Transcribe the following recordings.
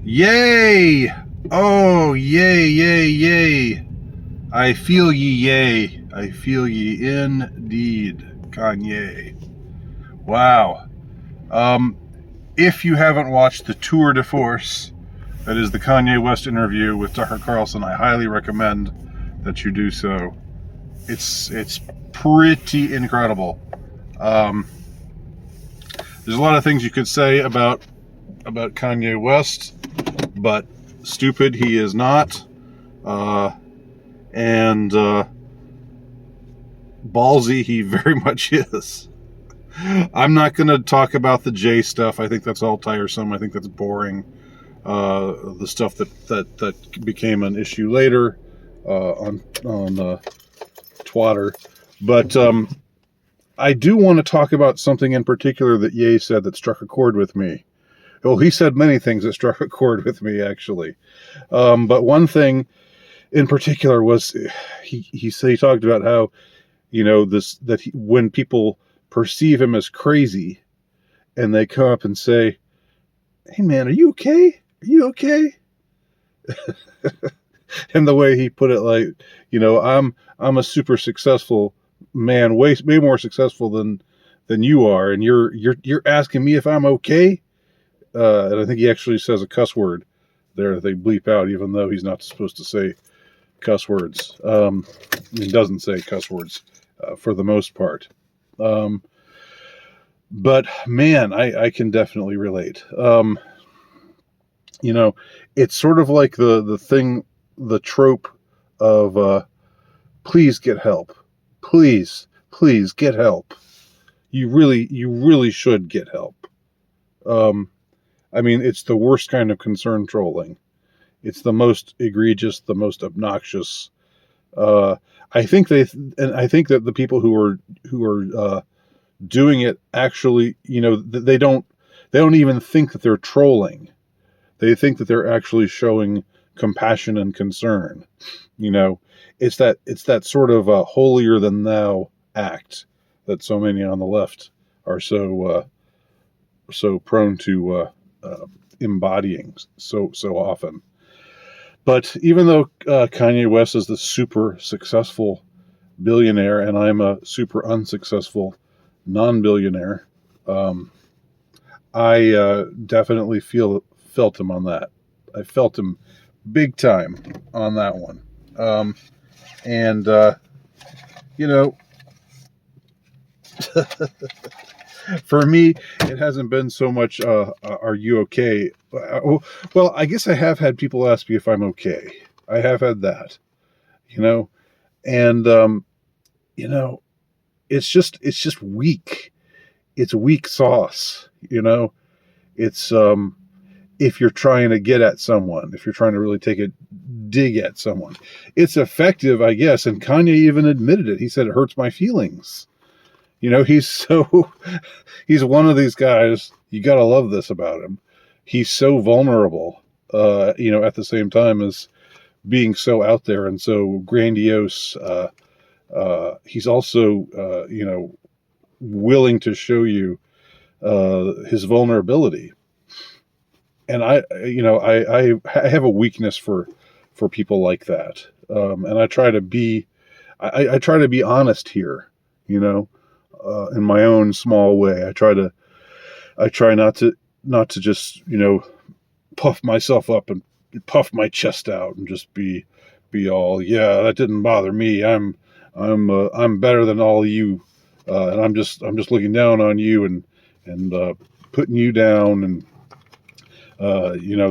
Yay! Oh, yay, yay, yay. I feel ye, yay. I feel ye indeed, Kanye. Wow. If you haven't watched the Tour de Force, that is the Kanye West interview with Tucker Carlson, I highly recommend that you do so. It's pretty incredible. There's a lot of things you could say about Kanye West, but stupid he is not, and ballsy he very much is. I'm not going to talk about the Jay stuff. I think that's all tiresome. I think that's boring. The stuff that became an issue later on Twitter, but I do want to talk about something in particular that Ye said that struck a chord with me. Well, he said many things that struck a chord with me, actually. But one thing in particular was he talked about how, when people perceive him as crazy and they come up and say, "Hey man, are you okay? Are you okay?" And the way he put it, like, I'm a super successful man, way more successful than you are, and you're asking me if I'm okay. And I think he actually says a cuss word there that they bleep out, even though he's not supposed to say cuss words. He doesn't say cuss words for the most part. But man, I can definitely relate. It's sort of like the trope of please get help. Please get help. You really should get help. It's the worst kind of concern trolling. It's the most egregious, the most obnoxious. I think that the people who are doing it actually, they don't even think that they're trolling. They think that they're actually showing compassion and concern. It's that sort of holier than thou act that so many on the left are so prone to embodying so often. But even though Kanye West is the super successful billionaire and I'm a super unsuccessful non-billionaire, I definitely felt him on that. I felt him big time on that one. For me, it hasn't been so much, are you okay? Well, I guess I have had people ask me if I'm okay. I have had that, and, it's just weak. It's weak sauce, it's, if you're trying to get at someone, if you're trying to really take a dig at someone, it's effective, I guess. And Kanye even admitted it. He said, it hurts my feelings. He's one of these guys, you got to love this about him. He's so vulnerable, at the same time as being so out there and so grandiose. He's also, willing to show you his vulnerability. And I have a weakness for people like that. And I try to be honest here, in my own small way. I try not to just, puff myself up and puff my chest out and just be all, yeah, that didn't bother me. I'm better than all of you. And I'm just looking down on you and putting you down, and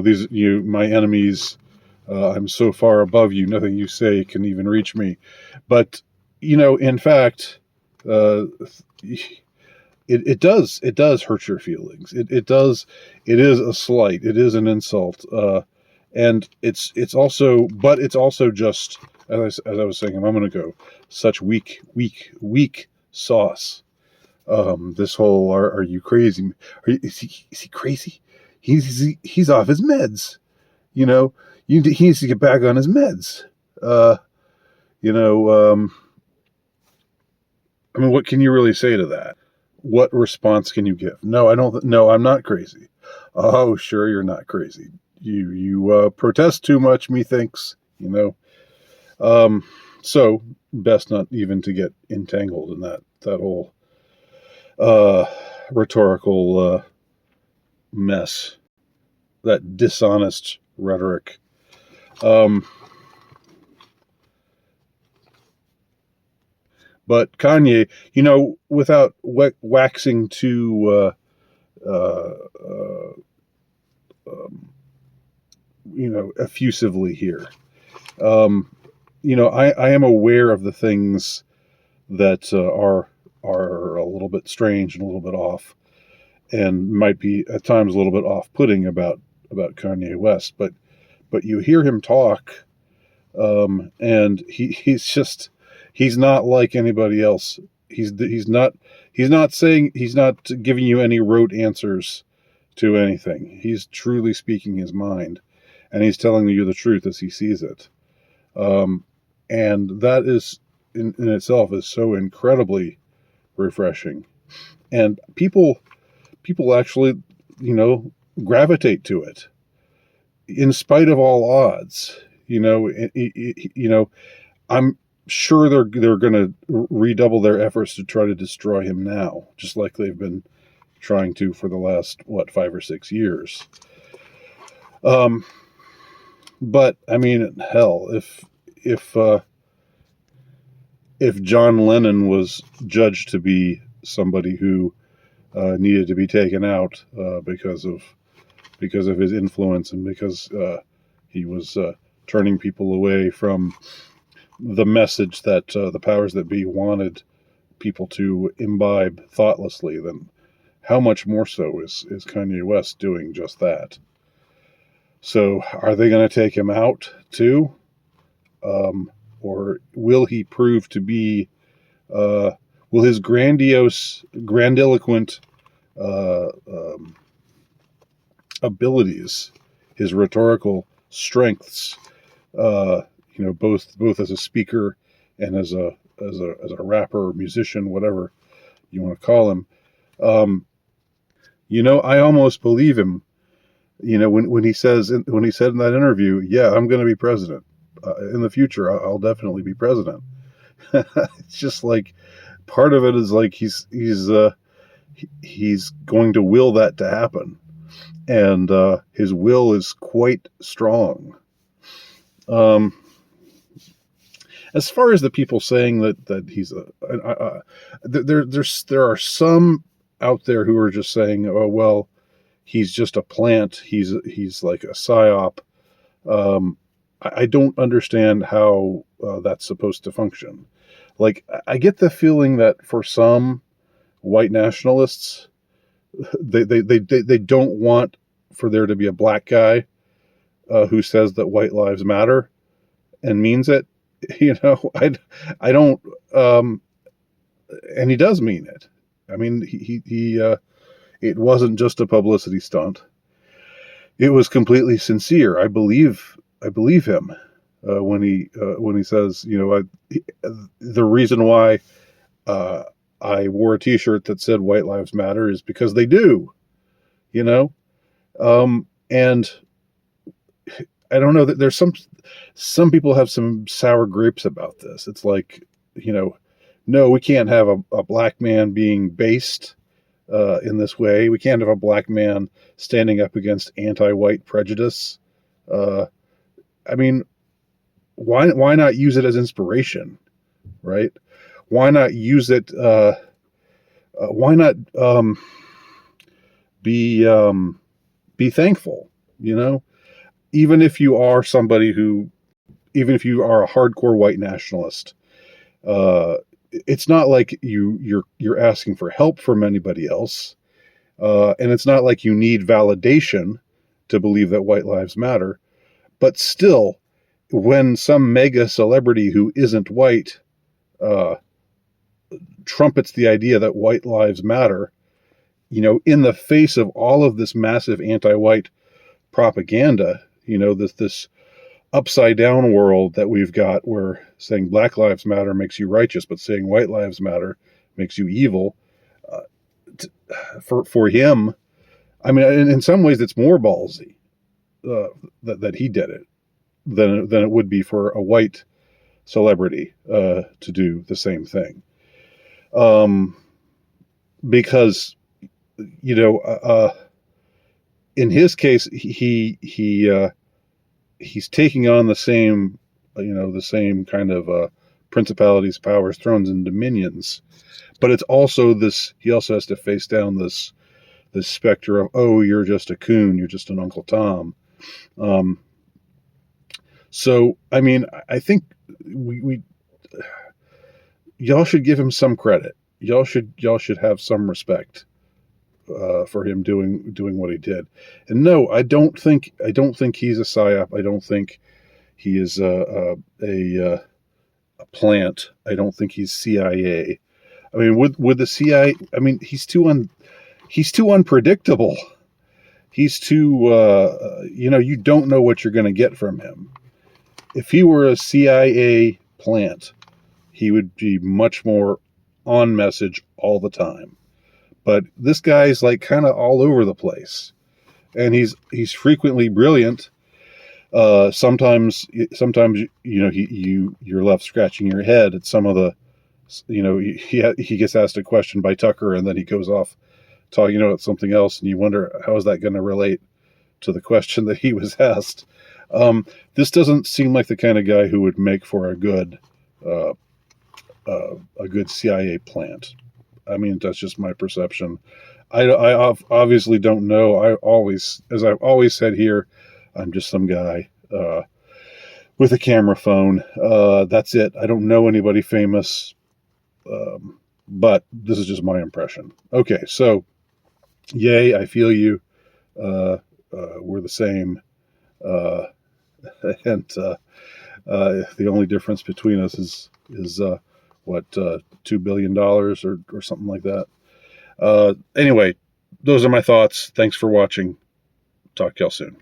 these my enemies. I'm so far above you, nothing you say can even reach me. But in fact, it does hurt your feelings. It is a slight. It is an insult. And it's also just, as I was saying a moment ago, such weak sauce. This whole, are you crazy? Is he crazy? He's off his meds. He needs to get back on his meds. What can you really say to that? What response can you give? No, I'm not crazy. Oh, sure, you're not crazy. you protest too much, methinks, you know. So best not even to get entangled in that whole uh, rhetorical mess, that dishonest rhetoric. But Kanye, without waxing too, uh, uh, um, effusively here, um, I am aware of the things that are a little bit strange and a little bit off, and might be at times a little bit off-putting about Kanye West. But you hear him talk, and he's not like anybody else. He's not giving you any rote answers to anything. He's truly speaking his mind, and he's telling you the truth as he sees it. And that is in itself is so incredibly refreshing, and people actually, gravitate to it in spite of all odds. I'm sure they're going to redouble their efforts to try to destroy him now, just like they've been trying to for the last 5 or 6 years. But I mean, hell, if John Lennon was judged to be somebody who needed to be taken out because of his influence, and because he was turning people away from the message that the powers that be wanted people to imbibe thoughtlessly, then how much more so is Kanye West doing just that? So are they going to take him out too? Or will he prove to be, will his grandiloquent abilities, his rhetorical strengths, both as a speaker and as a rapper or musician, whatever you want to call him, I almost believe him. When he said in that interview, yeah, I'm going to be president in the future. I'll definitely be president. It's just like part of it is like he's going to will that to happen, and his will is quite strong. As far as the people saying that he's there are some out there who are just saying, oh well, he's just a plant. He's like a psyop. I don't understand how that's supposed to function. Like, I get the feeling that for some white nationalists, they don't want for there to be a black guy who says that white lives matter and means it. I don't, and he does mean it. I mean, he it wasn't just a publicity stunt. It was completely sincere. I believe him when he says, the reason why I wore a T-shirt that said "White Lives Matter" is because they do, and I don't know that there's some people have some sour grapes about this. It's like, no, we can't have a black man being based in this way. We can't have a black man standing up against anti-white prejudice. I mean, why not use it as inspiration, right? Why not use it? Why not be thankful? Even if you are even if you are a hardcore white nationalist, it's not like you're asking for help from anybody else, and it's not like you need validation to believe that white lives matter. But still, when some mega celebrity who isn't white trumpets the idea that white lives matter, in the face of all of this massive anti-white propaganda, this upside down world that we've got, where saying Black Lives Matter makes you righteous, but saying white lives matter makes you evil. For him, I mean, in some ways it's more ballsy, that he did it than it would be for a white celebrity to do the same thing. Because in his case, he's taking on the same kind of principalities, powers, thrones, and dominions. But it's also this. He also has to face down this specter of, oh, you're just a coon, you're just an Uncle Tom. So I mean, I think we y'all should give him some credit. Y'all should have some respect for him doing what he did. And no, I don't think he's a psyop. I don't think he is a plant. I don't think he's CIA. I mean, with the CIA, I mean, he's too unpredictable. He's too you don't know what you're going to get from him. If he were a CIA plant, he would be much more on message all the time. But this guy's like kind of all over the place, and he's frequently brilliant. Sometimes you're left scratching your head at some of the, he gets asked a question by Tucker, and then he goes off talking about something else, and you wonder, how is that going to relate to the question that he was asked? This doesn't seem like the kind of guy who would make for a good CIA plant. I mean, that's just my perception. I obviously don't know. As I've always said here, I'm just some guy with a camera phone. That's it. I don't know anybody famous, but this is just my impression. Okay, so yay, I feel you. We're the same, and the only difference between us is $2 billion or something like that. Anyway, those are my thoughts. Thanks for watching. Talk to y'all soon.